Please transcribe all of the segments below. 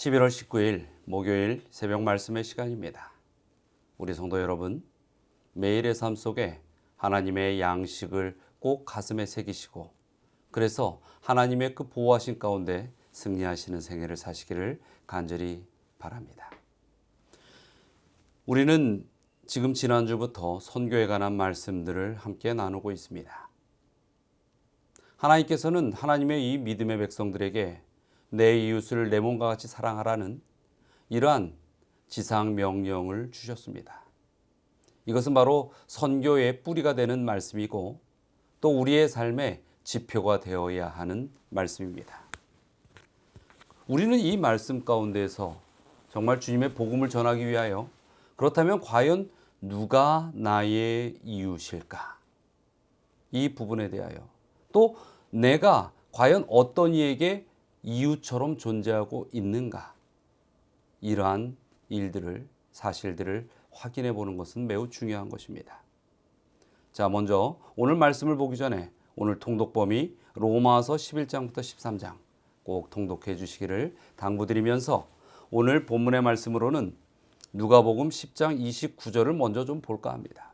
11월 19일 목요일 새벽 말씀의 시간입니다. 우리 성도 여러분, 매일의 삶 속에 하나님의 양식을 꼭 가슴에 새기시고 그래서 하나님의 그 보호하신 가운데 승리하시는 생애를 사시기를 간절히 바랍니다. 우리는 지금 지난주부터 선교에 관한 말씀들을 함께 나누고 있습니다. 하나님께서는 하나님의 이 믿음의 백성들에게 내 이웃을 내 몸과 같이 사랑하라는 이러한 지상 명령을 주셨습니다. 이것은 바로 선교의 뿌리가 되는 말씀이고 또 우리의 삶의 지표가 되어야 하는 말씀입니다. 우리는 이 말씀 가운데서 정말 주님의 복음을 전하기 위하여 그렇다면 과연 누가 나의 이웃일까? 이 부분에 대하여 또 내가 과연 어떤 이에게 이웃처럼 존재하고 있는가? 이러한 일들을, 사실들을 확인해 보는 것은 매우 중요한 것입니다. 자, 먼저 오늘 말씀을 보기 전에 오늘 통독범위 로마서 11장부터 13장 꼭 통독해 주시기를 당부드리면서 오늘 본문의 말씀으로는 누가복음 10장 29절을 먼저 좀 볼까 합니다.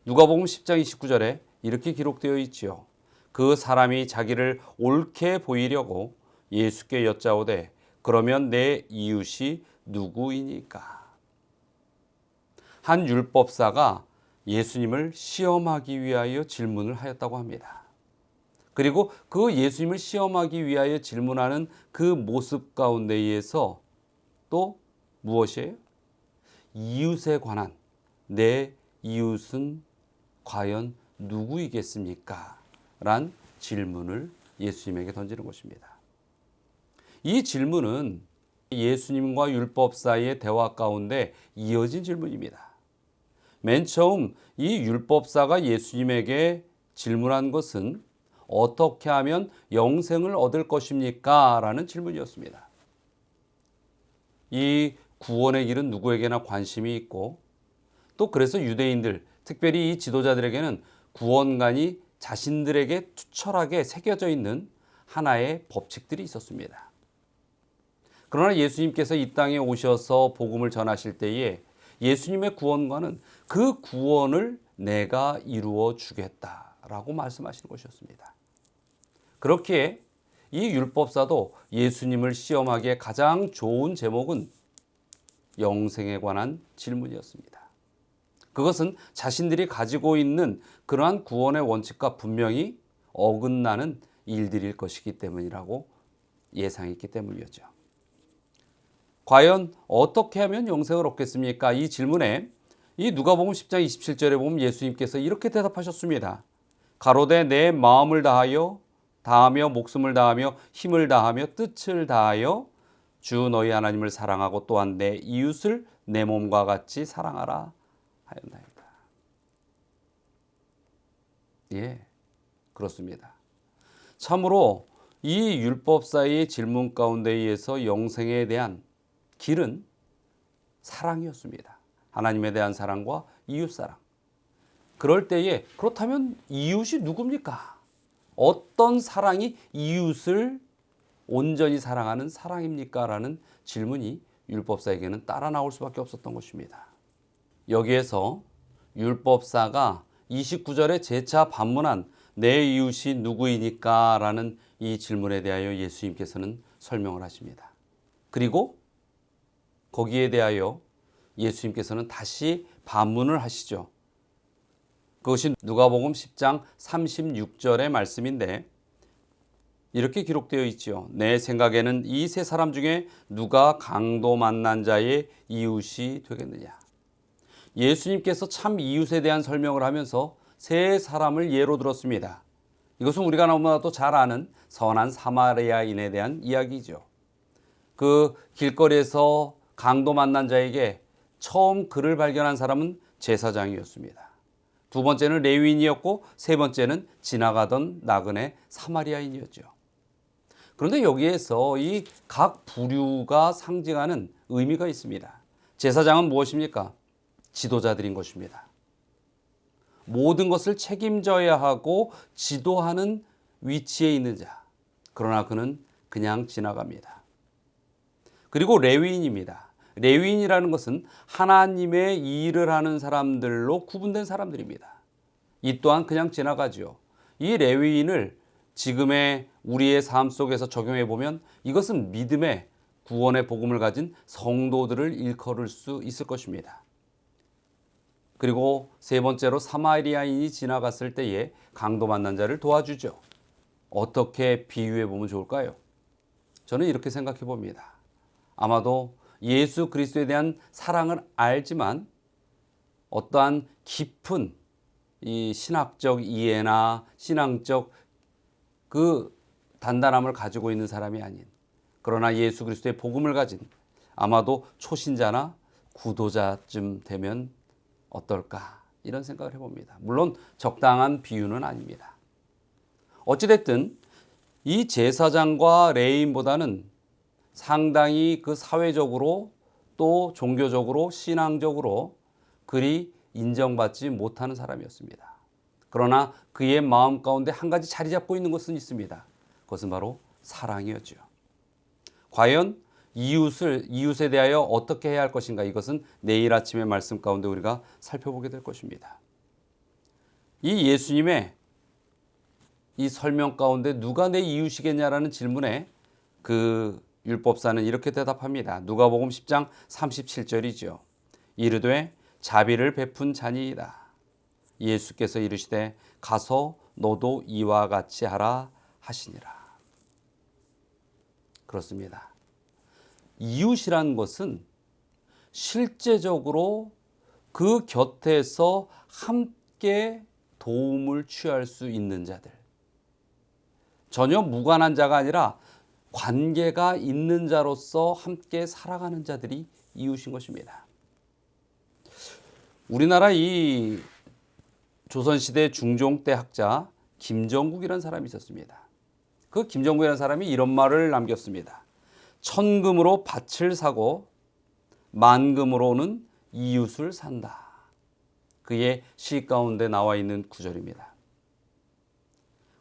누가복음 10장 29절에 이렇게 기록되어 있지요. 그 사람이 자기를 옳게 보이려고 예수께 여짜오되 그러면 내 이웃이 누구이니까? 한 율법사가 예수님을 시험하기 위하여 질문을 하였다고 합니다. 그리고 그 예수님을 시험하기 위하여 질문하는 그 모습 가운데에서 또 무엇이에요? 이웃에 관한 내 이웃은 과연 누구이겠습니까? 란 질문을 예수님에게 던지는 것입니다. 이 질문은 예수님과 율법 사이의 대화 가운데 이어진 질문입니다. 맨 처음 이 율법사가 예수님에게 질문한 것은 어떻게 하면 영생을 얻을 것입니까? 라는 질문이었습니다. 이 구원의 길은 누구에게나 관심이 있고 또 그래서 유대인들, 특별히 이 지도자들에게는 구원관이 자신들에게 투철하게 새겨져 있는 하나의 법칙들이 있었습니다. 그러나 예수님께서 이 땅에 오셔서 복음을 전하실 때에 예수님의 구원관은 그 구원을 내가 이루어 주겠다라고 말씀하시는 것이었습니다. 그렇기에 이 율법사도 예수님을 시험하기에 가장 좋은 제목은 영생에 관한 질문이었습니다. 그것은 자신들이 가지고 있는 그러한 구원의 원칙과 분명히 어긋나는 일들일 것이기 때문이라고 예상했기 때문이었죠. 과연 어떻게 하면 영생을 얻겠습니까? 이 질문에 이 누가복음 10장 27절에 보면 예수님께서 이렇게 대답하셨습니다. 가로되 내 마음을 다하며 목숨을 다하며 힘을 다하며 뜻을 다하여 주 너희 하나님을 사랑하고 또한 내 이웃을 내 몸과 같이 사랑하라 하였나이다. 예, 그렇습니다. 참으로 이 율법사의 질문 가운데에서 영생에 대한 길은 사랑이었습니다. 하나님에 대한 사랑과 이웃사랑. 그럴 때에 그렇다면 이웃이 누굽니까? 어떤 사랑이 이웃을 온전히 사랑하는 사랑입니까? 라는 질문이 율법사에게는 따라 나올 수밖에 없었던 것입니다. 여기에서 율법사가 29절에 재차 반문한 내 이웃이 누구이니까? 라는 이 질문에 대하여 예수님께서는 설명을 하십니다. 그리고 거기에 대하여 예수님께서는 다시 반문을 하시죠. 그것이 누가복음 10장 36절의 말씀인데 이렇게 기록되어 있죠. 내 생각에는 이 세 사람 중에 누가 강도 만난 자의 이웃이 되겠느냐. 예수님께서 참 이웃에 대한 설명을 하면서 세 사람을 예로 들었습니다. 이것은 우리가 너무나도 잘 아는 선한 사마리아인에 대한 이야기죠. 그 길거리에서 강도 만난 자에게 처음 그를 발견한 사람은 제사장이었습니다. 두 번째는 레위인이었고 세 번째는 지나가던 나그네 사마리아인이었죠. 그런데 여기에서 이 각 부류가 상징하는 의미가 있습니다. 제사장은 무엇입니까? 지도자들인 것입니다. 모든 것을 책임져야 하고 지도하는 위치에 있는 자. 그러나 그는 그냥 지나갑니다. 그리고 레위인입니다. 레위인이라는 것은 하나님의 일을 하는 사람들로 구분된 사람들입니다. 이 또한 그냥 지나가죠. 이 레위인을 지금의 우리의 삶 속에서 적용해 보면 이것은 믿음의 구원의 복음을 가진 성도들을 일컬을 수 있을 것입니다. 그리고 세 번째로 사마리아인이 지나갔을 때에 강도 만난 자를 도와주죠. 어떻게 비유해 보면 좋을까요? 저는 이렇게 생각해 봅니다. 아마도 예수 그리스도에 대한 사랑을 알지만 어떠한 깊은 이 신학적 이해나 신앙적 그 단단함을 가지고 있는 사람이 아닌, 그러나 예수 그리스도의 복음을 가진 아마도 초신자나 구도자쯤 되면 어떨까, 이런 생각을 해봅니다. 물론 적당한 비유는 아닙니다. 어찌됐든 이 제사장과 레위인보다는 상당히 그 사회적으로 또 종교적으로 신앙적으로 그리 인정받지 못하는 사람이었습니다. 그러나 그의 마음 가운데 한 가지 자리 잡고 있는 것은 있습니다. 그것은 바로 사랑이었죠. 과연 이웃에 대하여 어떻게 해야 할 것인가, 이것은 내일 아침의 말씀 가운데 우리가 살펴보게 될 것입니다. 이 예수님의 이 설명 가운데 누가 내 이웃이겠냐라는 질문에 그 율법사는 이렇게 대답합니다. 누가복음 10장 37절이죠. 이르되 자비를 베푼 자니이다. 예수께서 이르시되 가서 너도 이와 같이 하라 하시니라. 그렇습니다. 이웃이란 것은 실제적으로 그 곁에서 함께 도움을 취할 수 있는 자들, 전혀 무관한 자가 아니라 관계가 있는 자로서 함께 살아가는 자들이 이웃인 것입니다. 우리나라 이 조선시대 중종 때 학자 김정국이라는 사람이 있었습니다. 그 김정국이라는 사람이 이런 말을 남겼습니다. 천금으로 밭을 사고 만금으로는 이웃을 산다. 그의 시 가운데 나와 있는 구절입니다.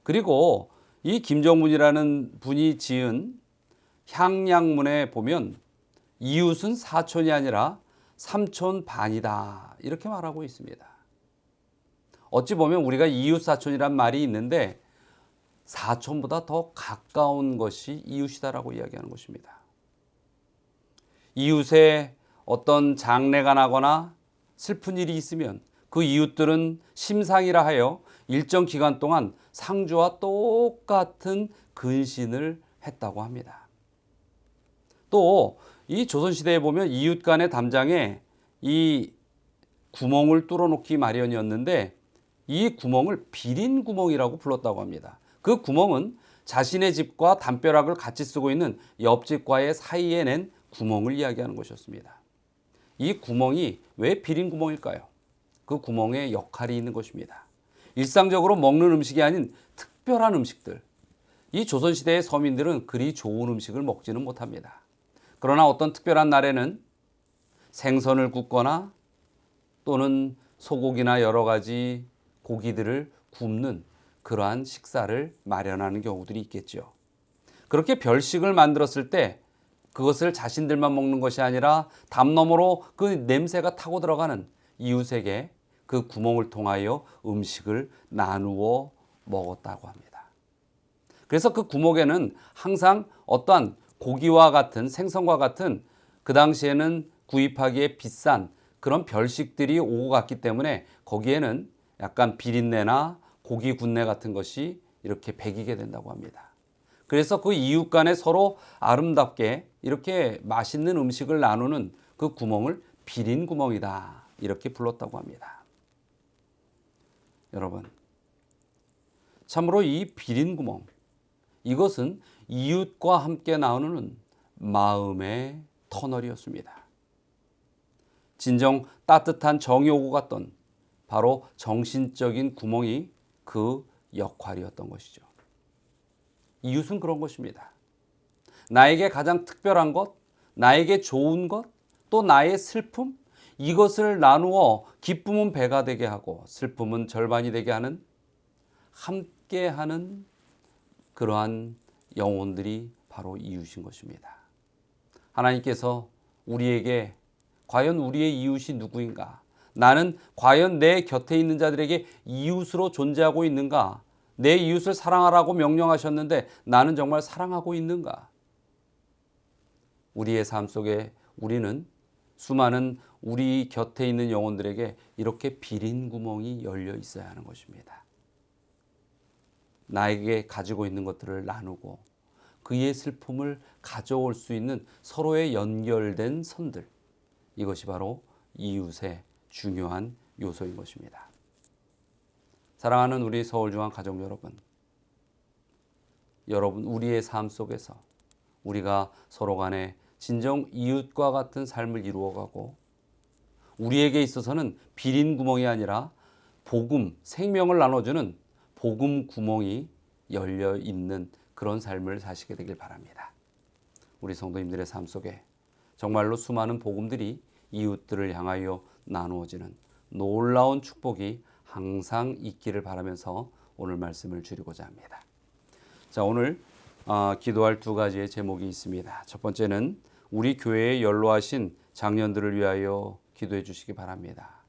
그리고 이 김정문이라는 분이 지은 향양문에 보면 이웃은 사촌이 아니라 삼촌 반이다, 이렇게 말하고 있습니다. 어찌 보면 우리가 이웃 사촌이란 말이 있는데 사촌보다 더 가까운 것이 이웃이다라고 이야기하는 것입니다. 이웃에 어떤 장례가 나거나 슬픈 일이 있으면 그 이웃들은 심상이라 하여 일정 기간 동안 상주와 똑같은 근신을 했다고 합니다. 또 이 조선시대에 보면 이웃 간의 담장에 이 구멍을 뚫어놓기 마련이었는데 이 구멍을 비린구멍이라고 불렀다고 합니다. 그 구멍은 자신의 집과 담벼락을 같이 쓰고 있는 옆집과의 사이에 낸 구멍을 이야기하는 것이었습니다. 이 구멍이 왜 비린구멍일까요? 그 구멍에 역할이 있는 것입니다. 일상적으로 먹는 음식이 아닌 특별한 음식들, 이 조선시대의 서민들은 그리 좋은 음식을 먹지는 못합니다. 그러나 어떤 특별한 날에는 생선을 굽거나 또는 소고기나 여러 가지 고기들을 굽는 그러한 식사를 마련하는 경우들이 있겠죠. 그렇게 별식을 만들었을 때 그것을 자신들만 먹는 것이 아니라 담 너머로 그 냄새가 타고 들어가는 이웃에게 그 구멍을 통하여 음식을 나누어 먹었다고 합니다. 그래서 그 구멍에는 항상 어떠한 고기와 같은 생선과 같은 그 당시에는 구입하기에 비싼 그런 별식들이 오고 갔기 때문에 거기에는 약간 비린내나 고기 군내 같은 것이 이렇게 배기게 된다고 합니다. 그래서 그 이웃 간에 서로 아름답게 이렇게 맛있는 음식을 나누는 그 구멍을 비린구멍이다, 이렇게 불렀다고 합니다. 여러분, 참으로 이 비린구멍, 이것은 이웃과 함께 나누는 마음의 터널이었습니다. 진정 따뜻한 정이 오고 갔던 바로 정신적인 구멍이 그 역할이었던 것이죠. 이웃은 그런 것입니다. 나에게 가장 특별한 것, 나에게 좋은 것, 또 나의 슬픔, 이것을 나누어 기쁨은 배가 되게 하고 슬픔은 절반이 되게 하는, 함께하는 그러한 영혼들이 바로 이웃인 것입니다. 하나님께서 우리에게 과연 우리의 이웃이 누구인가? 나는 과연 내 곁에 있는 자들에게 이웃으로 존재하고 있는가? 내 이웃을 사랑하라고 명령하셨는데 나는 정말 사랑하고 있는가? 우리의 삶 속에 우리는 수많은 우리 곁에 있는 영혼들에게 이렇게 비린 구멍이 열려 있어야 하는 것입니다. 나에게 가지고 있는 것들을 나누고 그의 슬픔을 가져올 수 있는 서로의 연결된 선들. 이것이 바로 이웃의 중요한 요소인 것입니다. 사랑하는 우리 서울중앙 가족 여러분, 우리의 삶 속에서 우리가 서로 간에 진정 이웃과 같은 삶을 이루어가고 우리에게 있어서는 비린 구멍이 아니라 복음, 생명을 나눠주는 복음 구멍이 열려 있는 그런 삶을 사시게 되길 바랍니다. 우리 성도님들의 삶 속에 정말로 수많은 복음들이 이웃들을 향하여 나누어지는 놀라운 축복이 항상 있기를 바라면서 오늘 말씀을 줄이고자 합니다. 자, 오늘 기도할 두 가지의 제목이 있습니다. 첫 번째는 우리 교회에 연로하신 장년들을 위하여 기도해 주시기 바랍니다.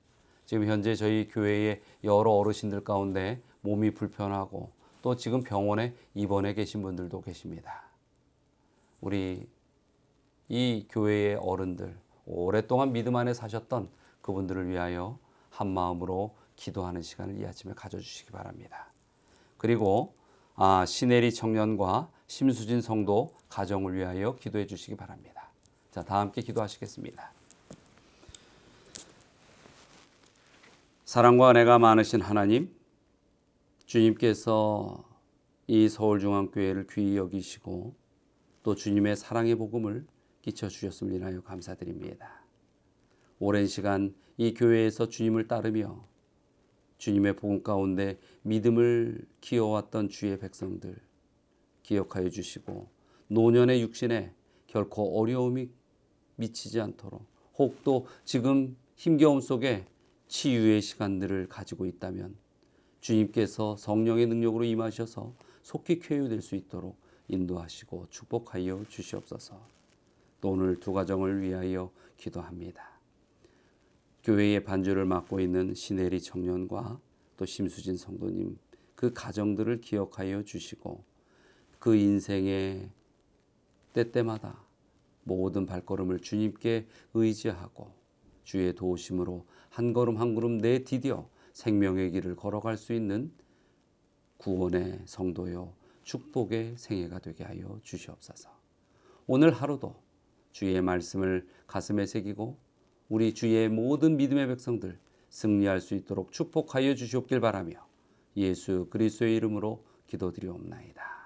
지금 현재 저희 교회의 여러 어르신들 가운데 몸이 불편하고 또 지금 병원에 입원해 계신 분들도 계십니다. 우리 이 교회의 어른들, 오랫동안 믿음 안에 사셨던 그분들을 위하여 한 마음으로 기도하는 시간을 이 아침에 가져주시기 바랍니다. 그리고 신혜리 청년과 심수진 성도 가정을 위하여 기도해 주시기 바랍니다. 자, 다 함께 기도하시겠습니다. 사랑과 은혜가 많으신 하나님, 주님께서 이 서울중앙교회를 귀히 여기시고 또 주님의 사랑의 복음을 끼쳐주셨음을 인하여 감사드립니다. 오랜 시간 이 교회에서 주님을 따르며 주님의 복음 가운데 믿음을 키워왔던 주의 백성들 기억하여 주시고 노년의 육신에 결코 어려움이 미치지 않도록 혹 또 지금 힘겨움 속에 치유의 시간들을 가지고 있다면 주님께서 성령의 능력으로 임하셔서 속히 쾌유될 수 있도록 인도하시고 축복하여 주시옵소서. 또 오늘 두 가정을 위하여 기도합니다. 교회의 반주를 맡고 있는 신혜리 청년과 또 심수진 성도님 그 가정들을 기억하여 주시고 그 인생의 때때마다 모든 발걸음을 주님께 의지하고 주의 도우심으로 한 걸음 한 걸음 내디뎌 생명의 길을 걸어갈 수 있는 구원의 성도요 축복의 생애가 되게 하여 주시옵소서. 오늘 하루도 주의 말씀을 가슴에 새기고 우리 주의 모든 믿음의 백성들 승리할 수 있도록 축복하여 주시옵길 바라며 예수 그리스도의 이름으로 기도드리옵나이다.